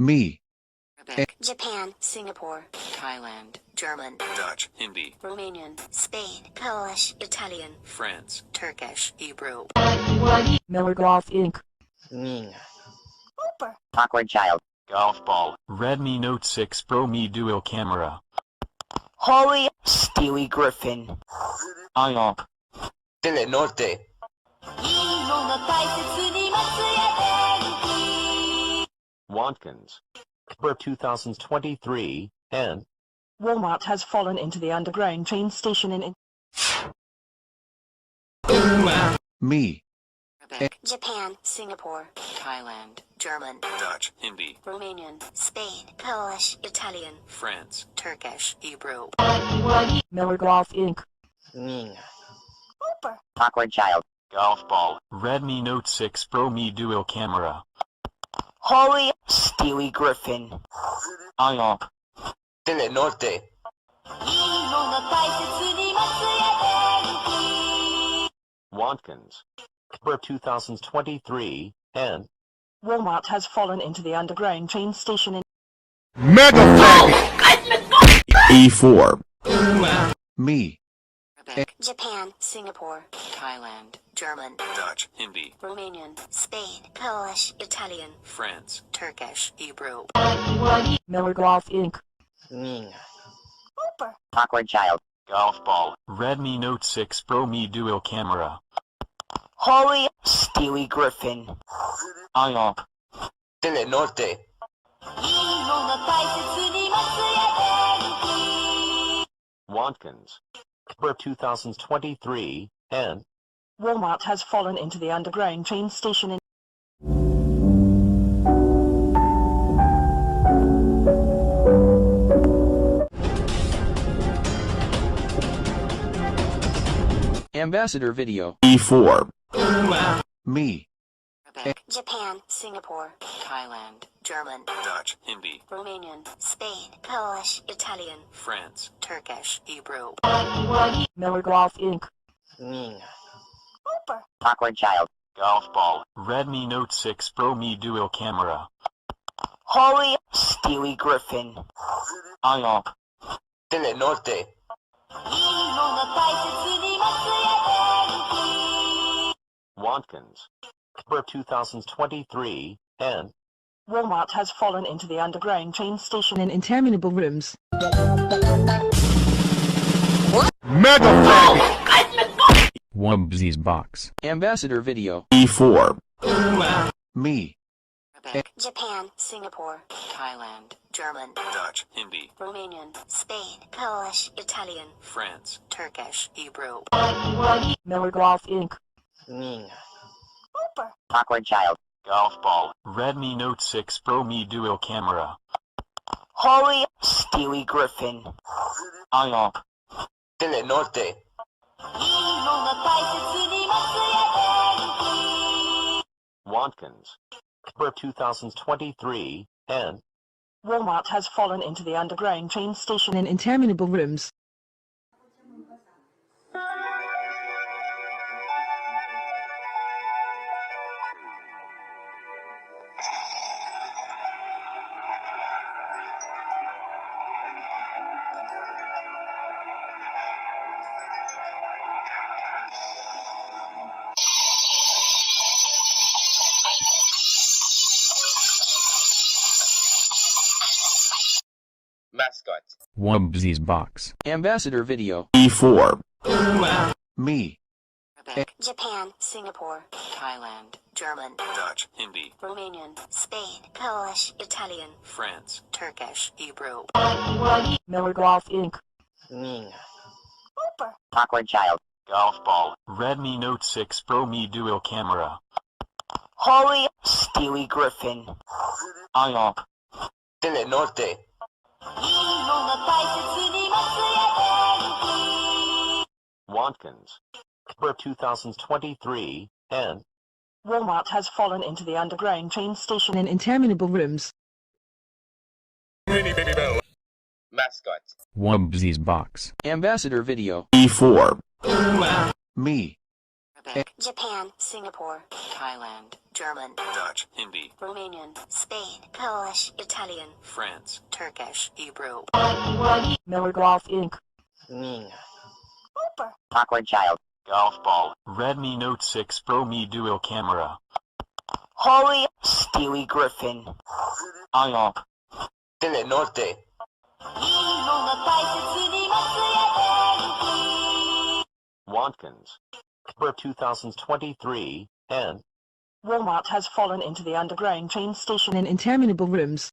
Me. Arabic, Japan, Singapore, Thailand, German, Dutch, Hindi, Romanian, Spain, Polish, Italian, France, Turkish, Hebrew. Miller Golf Inc. Ning. Hooper. Awkward child. golf ball, Redmi Note 6 Pro Me Dual Camera. Holly Stewie Griffin. IOP. Telenorte, Watkins. For 2023, and Walmart has fallen into the underground train station in Me. Arabic, Japan, Singapore, Thailand, German, Dutch, Hindi, Romanian, Spain, Polish, Italian, France, Turkish, Hebrew. Miller Golf Inc. Ning. Hooper. Awkward child. golf ball, Redmi Note 6 Pro Me Dual Camera. Holly Stewie Griffin. IOP. Telenorte, Watkins. For 2023, and Walmart has fallen into the underground train station in E4. Me. Arabic, Japan, Singapore, Thailand, German, Dutch, Hindi, Romanian, Spain, Polish, Italian, France, Turkish, Hebrew. Miller Golf Inc. Ning. Hooper. Awkward child. golf ball, Redmi Note 6 Pro Me Dual Camera. Holly Stewie Griffin. IOP. Telenorte, Watkins. For 2023, and Walmart has fallen into the underground train station in Ambassador Video. E4. Me. Arabic, Japan, Singapore, Thailand, German, Dutch, Hindi, Romanian, Spain, Polish, Italian, France, Turkish, Hebrew. Miller Golf Inc. Ning. Hooper. Awkward child. golf ball, Redmi Note 6 Pro Me Dual Camera. Holly Stewie Griffin. IOP. Telenorte, Watkins. For 2023, and Walmart has fallen into the underground train station in interminable rooms. Wubbsy's Box. Ambassador Video. E4. Me. Arabic, Japan, Singapore, Thailand, German, Dutch, Hindi, Romanian, Spain, Polish, Italian, France, Turkish, Hebrew. Miller Golf Inc. Ning. Hooper. Awkward child. golf ball, Redmi Note 6 Pro Me Dual Camera. Holly Stewie Griffin. IOP. Telenorte, Watkins. For 2023, and Walmart has fallen into the underground train station in interminable rooms. Mascot. Wubbzy's box. Ambassador video. E4. Me. Arabic, Japan, Singapore, Thailand, German, Dutch. Hindi. Romanian, Spain, Polish, Italian, France. Turkish, Hebrew. Miller Golf Inc. Ning. Hooper. Awkward child. Golf ball. Redmi Note 6 Pro Me Dual Camera. Holly Stewie Griffin. IOP. Telenorte. Watkins. For 2023, and Walmart has fallen into the underground train station in interminable rooms. Mascot. Wubbzy's box. Ambassador video. E4. Me. Arabic, Japan, Singapore, Thailand, German, Dutch. Hindi. Romanian, Spain, Polish, Italian, France. Turkish, Hebrew. Miller Golf Inc. Ning. Hooper. Awkward child. Golf ball. Redmi Note 6 Pro Me Dual Camera. Holly Stewie Griffin. IOP. Telenorte. Watkins. For 2023, and Walmart has fallen into the underground train station in interminable rooms.